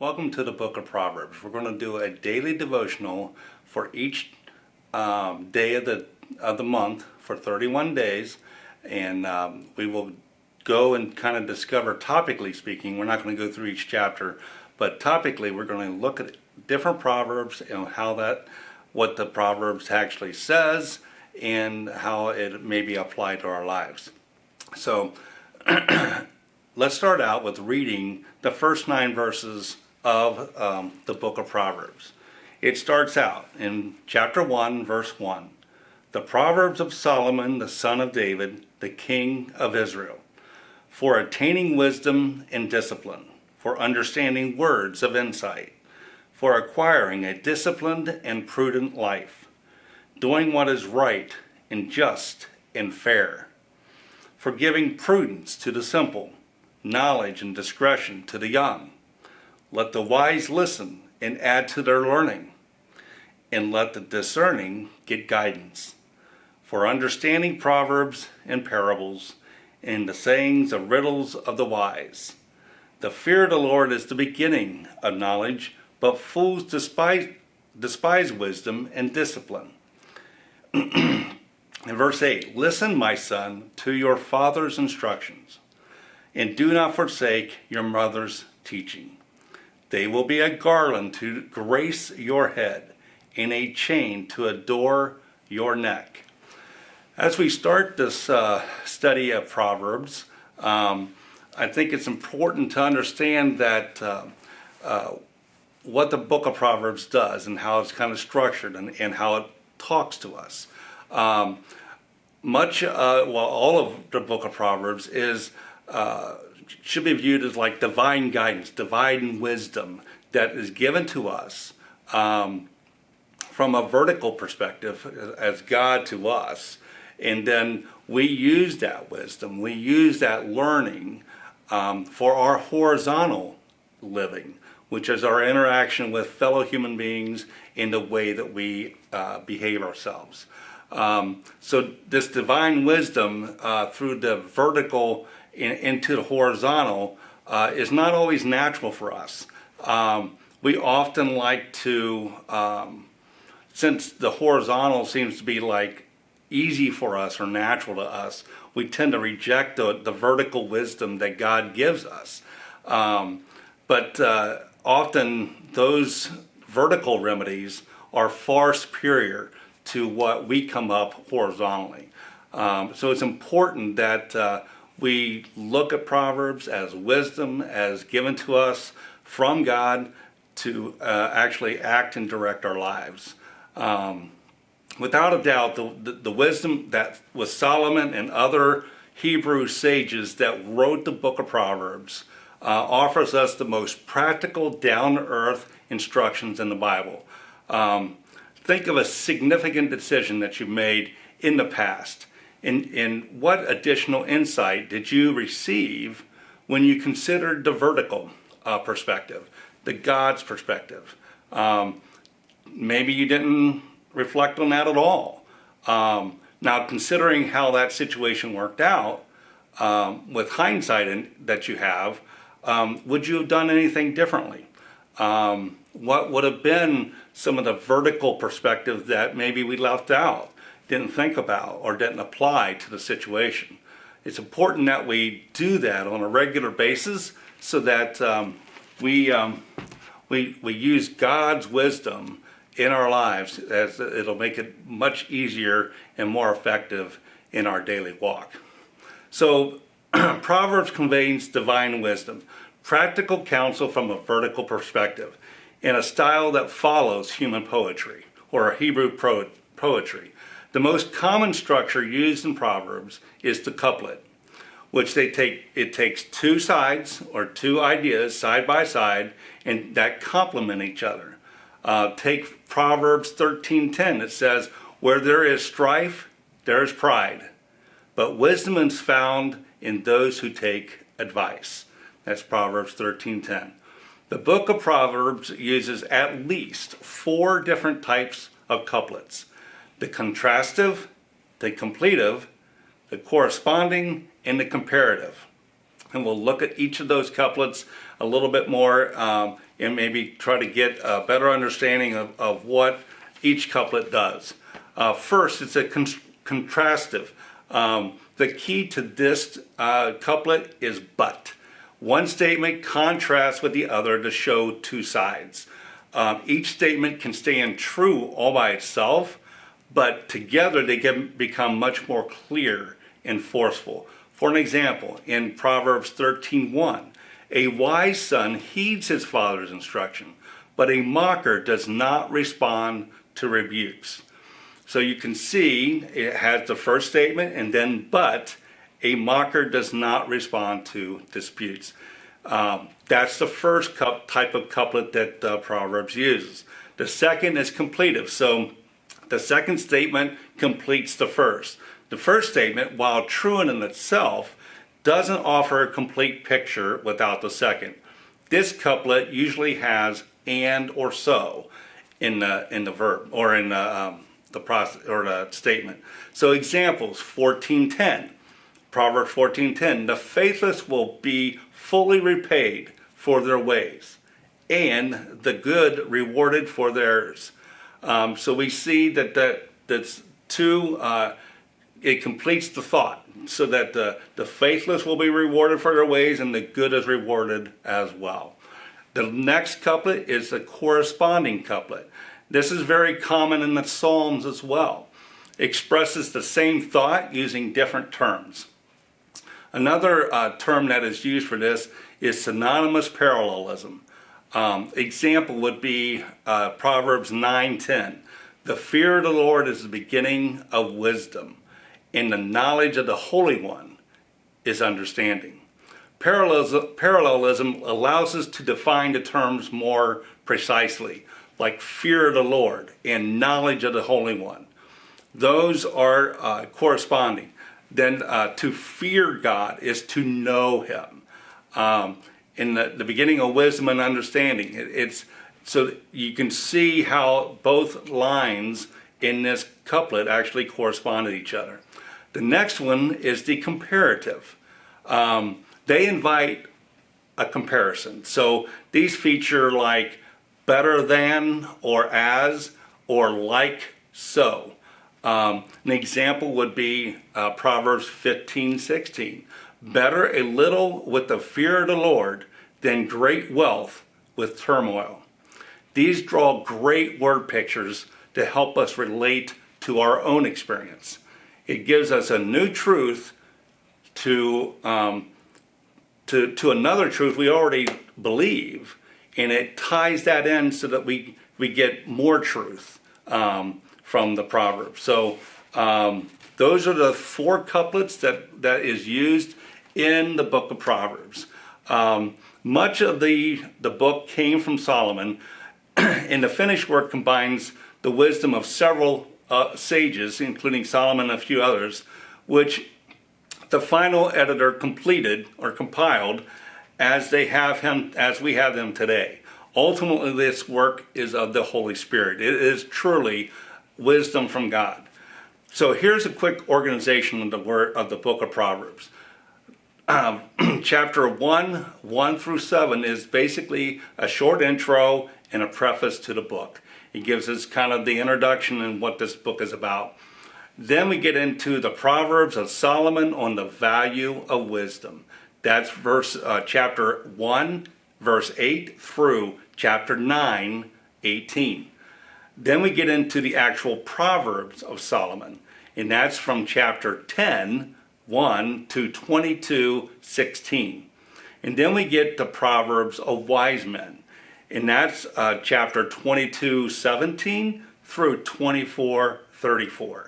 Welcome to the book of Proverbs. We're going to do a daily devotional for each day of the month for 31 days, and we will go and kind of discover, topically speaking, we're not going to go through each chapter, but topically we're going to look at different proverbs and what the proverbs actually says and how it may be applied to our lives. So let's start out with reading the first 9 verses of the book of Proverbs. It starts out in chapter 1, verse 1. The Proverbs of Solomon, the son of David, the king of Israel, for attaining wisdom and discipline, for understanding words of insight, for acquiring a disciplined and prudent life, doing what is right and just and fair, for giving prudence to the simple, knowledge and discretion to the young. Let the wise listen and add to their learning, and let the discerning get guidance. For understanding proverbs and parables, and the sayings of riddles of the wise. The fear of the Lord is the beginning of knowledge, but fools despise wisdom and discipline. In verse 8, listen, my son, to your father's instructions, and do not forsake your mother's teaching. They will be a garland to grace your head, and a chain to adorn your neck. As we start this study of Proverbs, I think it's important to understand that what the book of Proverbs does and how it's kind of structured and how it talks to us. All of the book of Proverbs should be viewed as like divine guidance, divine wisdom that is given to us from a vertical perspective as God to us. And then we use that wisdom, we use that learning for our horizontal living, which is our interaction with fellow human beings in the way that we behave ourselves. So this divine wisdom through the vertical into the horizontal is not always natural for us. We often like to, since the horizontal seems to be like easy for us or natural to us, we tend to reject the vertical wisdom that God gives us. But often those vertical remedies are far superior to what we come up horizontally. So it's important that we look at Proverbs as wisdom, as given to us from God to actually act and direct our lives. Without a doubt, the wisdom that was Solomon and other Hebrew sages that wrote the book of Proverbs offers us the most practical, down-to-earth instructions in the Bible. Think of a significant decision that you made in the past. And what additional insight did you receive when you considered the vertical perspective, the God's perspective? Maybe you didn't reflect on that at all. Now, considering how that situation worked out, with hindsight that you have, would you have done anything differently? What would have been some of the vertical perspective that maybe we left out, didn't think about, or didn't apply to the situation? It's important that we do that on a regular basis so that we use God's wisdom in our lives, as it'll make it much easier and more effective in our daily walk. So Proverbs conveys divine wisdom, practical counsel from a vertical perspective, in a style that follows human poetry or Hebrew poetry. The most common structure used in Proverbs is the couplet, which it takes two sides or two ideas side by side and that complement each other. Take Proverbs 13:10. It says, where there is strife, there is pride, but wisdom is found in those who take advice. That's Proverbs 13:10. The book of Proverbs uses at least 4 different types of couplets: the contrastive, the completive, the corresponding, and the comparative. And we'll look at each of those couplets a little bit more and maybe try to get a better understanding of what each couplet does. First, it's a contrastive. The key to this couplet is but. One statement contrasts with the other to show two sides. Each statement can stand true all by itself, but together they can become much more clear and forceful. For an example, in Proverbs 13:1, a wise son heeds his father's instruction, but a mocker does not respond to rebukes. So you can see it has the first statement and then but. A mocker does not respond to disputes. That's the first type of couplet that Proverbs uses. The second is completive. So the second statement completes the first. The first statement, while true in itself, doesn't offer a complete picture without the second. This couplet usually has and or so in the verb or in the process or the statement. So examples: 14:10. Proverbs 14:10, the faithless will be fully repaid for their ways, and the good rewarded for theirs. So we see that's two, it completes the thought, so that the faithless will be rewarded for their ways, and the good is rewarded as well. The next couplet is the corresponding couplet. This is very common in the Psalms as well. It expresses the same thought using different terms. Another term that is used for this is synonymous parallelism. Example would be Proverbs 9:10. The fear of the Lord is the beginning of wisdom, and the knowledge of the Holy One is understanding. Parallelism allows us to define the terms more precisely, like fear of the Lord and knowledge of the Holy One. Those are corresponding. Then to fear God is to know Him. In the beginning of wisdom and understanding, it's so you can see how both lines in this couplet actually correspond to each other. The next one is the comparative. They invite a comparison. So these feature like better than or as or like so. An example would be Proverbs 15:16. Better a little with the fear of the Lord than great wealth with turmoil. These draw great word pictures to help us relate to our own experience. It gives us a new truth to another truth we already believe, and it ties that in so that we get more truth from the Proverbs. So those are the four couplets that is used in the book of Proverbs. Much of the book came from Solomon, and the finished work combines the wisdom of several sages, including Solomon and a few others, which the final editor completed or compiled as we have them today. Ultimately, this work is of the Holy Spirit. It is truly wisdom from God. So here's a quick organization of the book of Proverbs. Chapter 1 through 7 is basically a short intro and a preface to the book. It gives us kind of the introduction and what this book is about. Then we get into the Proverbs of Solomon on the value of wisdom. That's chapter 1, verse 8 through chapter 9, 18. Then we get into the actual Proverbs of Solomon, and that's from chapter 10, 1 to 22, 16. And then we get the Proverbs of wise men, and that's chapter 22, 17 through 24, 34.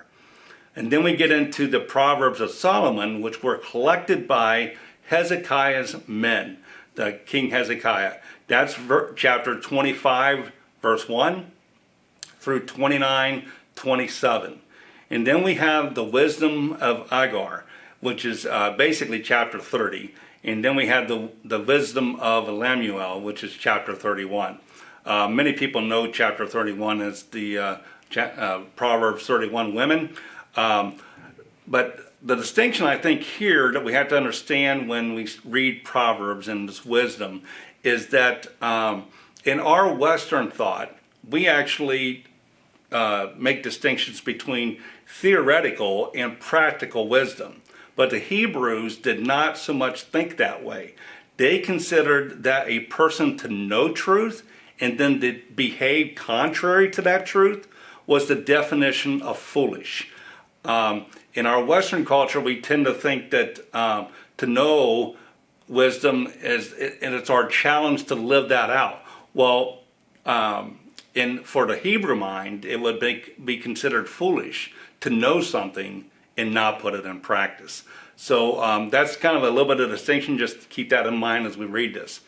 And then we get into the Proverbs of Solomon, which were collected by Hezekiah's men, the King Hezekiah. That's chapter 25, verse 1 through 29, 27. And then we have the wisdom of Agar, which is basically chapter 30. And then we have the wisdom of Lemuel, which is chapter 31. Many people know chapter 31 as the Proverbs 31 women. But the distinction I think here that we have to understand when we read Proverbs and this wisdom is that in our Western thought, we actually make distinctions between theoretical and practical wisdom. But the Hebrews did not so much think that way. They considered that a person to know truth and then to behave contrary to that truth was the definition of foolish. In our Western culture, we tend to think that to know wisdom is, and it's our challenge to live that out. Well, for the Hebrew mind, it would be considered foolish to know something and not put it in practice. So that's kind of a little bit of distinction. Just keep that in mind as we read this.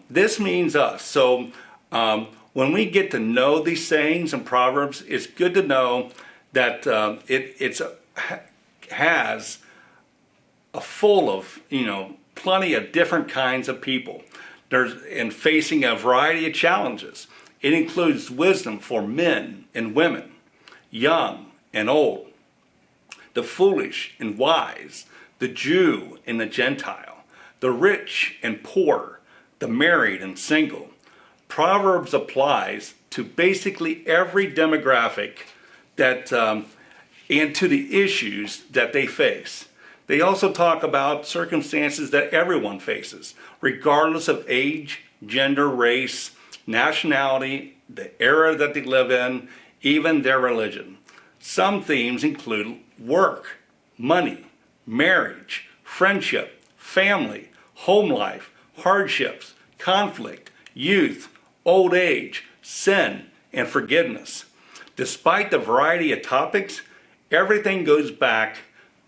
This means us. So when we get to know these sayings and Proverbs, it's good to know that it has a full of, plenty of different kinds of people. In facing a variety of challenges. It includes wisdom for men and women, young and old, the foolish and wise, the Jew and the Gentile, the rich and poor, the married and single. Proverbs applies to basically every demographic that and to the issues that they face. They also talk about circumstances that everyone faces, regardless of age, gender, race, nationality, the era that they live in, even their religion. Some themes include work, money, marriage, friendship, family, home life, hardships, conflict, youth, old age, sin, and forgiveness. Despite the variety of topics, everything goes back,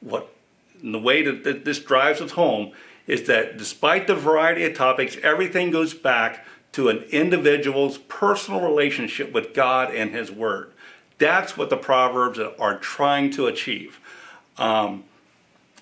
the way that this drives us home is that despite the variety of topics, everything goes back to an individual's personal relationship with God and His Word. That's what the Proverbs are trying to achieve,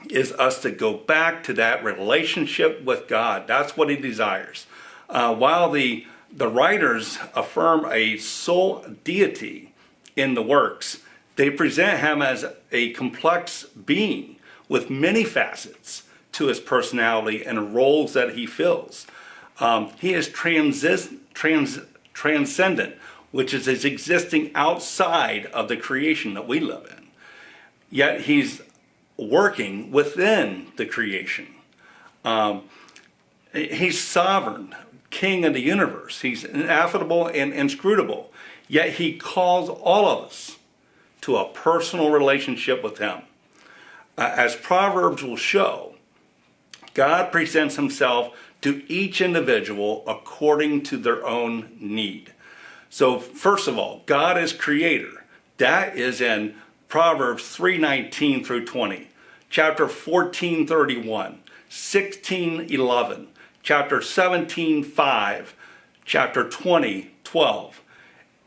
is us to go back to that relationship with God. That's what He desires. While the writers affirm a sole deity in the works, they present Him as a complex being with many facets to His personality and roles that He fills. He is transcendent, which is His existing outside of the creation that we live in. Yet He's working within the creation. He's sovereign, King of the universe. He's ineffable and inscrutable. Yet He calls all of us to a personal relationship with Him. As Proverbs will show, God presents Himself to each individual according to their own need. So first of all, God is creator. That is in Proverbs 3:19 through 20, chapter 14:31, 16:11, chapter 17:5, chapter 20:12,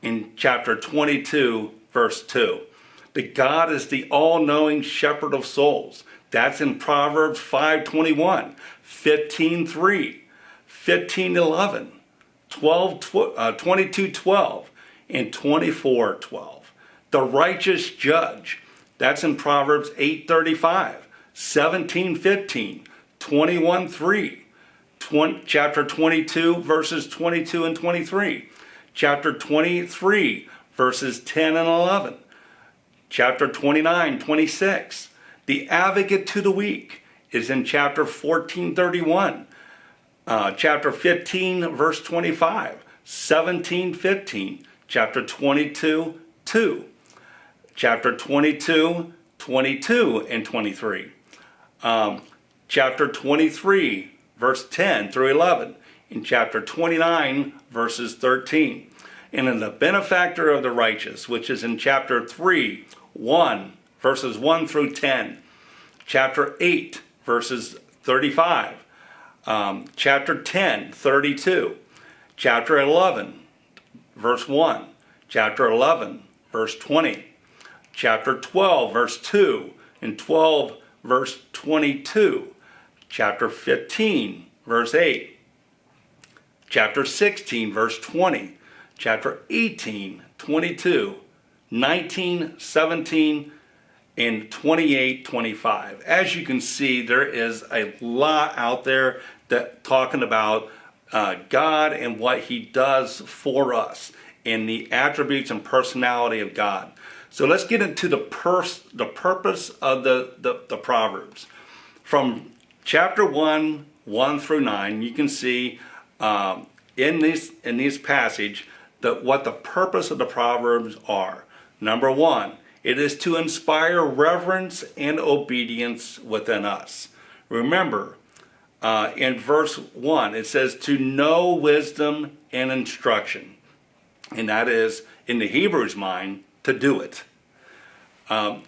in chapter 22, verse 2. That God is the all-knowing shepherd of souls. That's in Proverbs 5:21, 15:3, 15:11, 22:12, and 24:12. The righteous judge. That's in Proverbs 8:35, 17:15, 21:3, chapter 22, verses 22 and 23, chapter 23, verses 10 and 11. Chapter 29:26. The advocate to the weak is in chapter 14:31. Chapter 15, verse 25. 17:15. Chapter 22:2. Chapter 22:22 and 23. Chapter 23, verse 10 through 11. In chapter 29, verses 13. And in the benefactor of the righteous, which is in chapter 3:1, verses 1 through 10, chapter 8, verses 35, chapter 10:32, chapter 11, verse 1, chapter 11, verse 20, chapter 12, verse 2, and 12, verse 22, chapter 15, verse 8, chapter 16, verse 20, chapter 18, 22, 19, 17, and 28, 25. As you can see, there is a lot out there that talking about God and what he does for us and the attributes and personality of God. So let's get into the purpose of the Proverbs. From chapter 1, 1 through 9, you can see in this passage that what the purpose of the Proverbs are. Number one, it is to inspire reverence and obedience within us. Remember, in verse 1, it says to know wisdom and instruction. And that is, in the Hebrew's mind, to do it.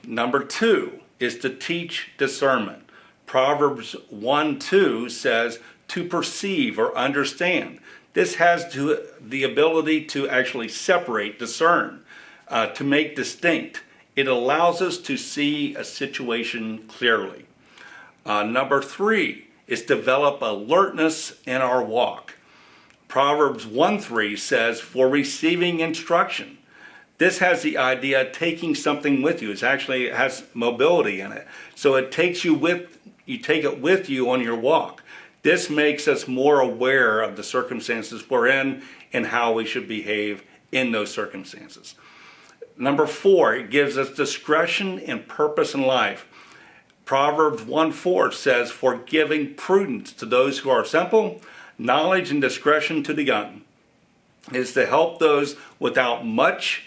Number 2 is to teach discernment. Proverbs 1:2 says to perceive or understand. This has the ability to actually separate, discern, to make distinct. It allows us to see a situation clearly. Number 3 is develop alertness in our walk. Proverbs 1:3 says for receiving instruction. This has the idea of taking something with you. It has mobility in it. So it takes you take it with you on your walk. This makes us more aware of the circumstances we're in and how we should behave in those circumstances. Number 4, it gives us discretion and purpose in life. Proverbs 1:4 says, for giving prudence to those who are simple, knowledge and discretion to the young. It is to help those without much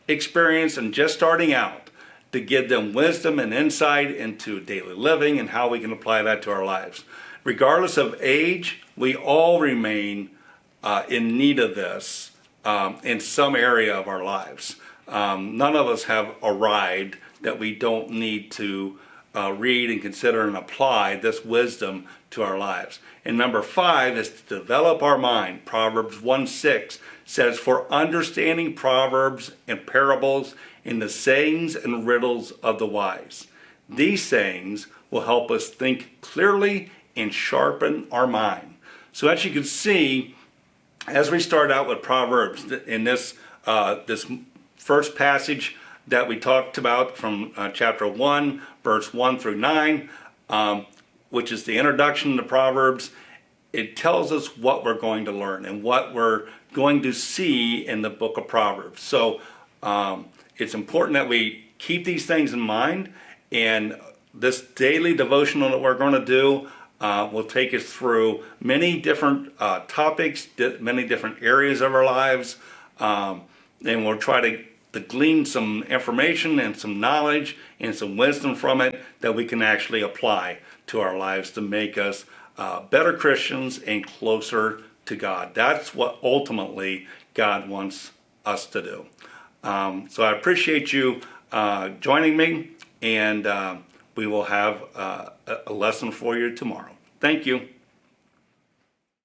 experience and just starting out, to give them wisdom and insight into daily living and how we can apply that to our lives. Regardless of age, we all remain in need of this in some area of our lives. None of us have arrived that we don't need to read and consider and apply this wisdom to our lives. And number 5 is to develop our mind. Proverbs 1:6 says, for understanding proverbs and parables in the sayings and riddles of the wise. These sayings will help us think clearly and sharpen our mind. So as you can see, as we start out with Proverbs in this first passage that we talked about from chapter 1, verse 1 through 9, which is the introduction to Proverbs, it tells us what we're going to learn and what we're going to see in the book of Proverbs. So it's important that we keep these things in mind, and this daily devotional that we're going to do will take us through many different topics, many different areas of our lives, and we'll try to glean some information and some knowledge and some wisdom from it that we can actually apply to our lives to make us better Christians and closer to God. That's what ultimately God wants us to do. So I appreciate you joining me, and we will have a lesson for you tomorrow. Thank you.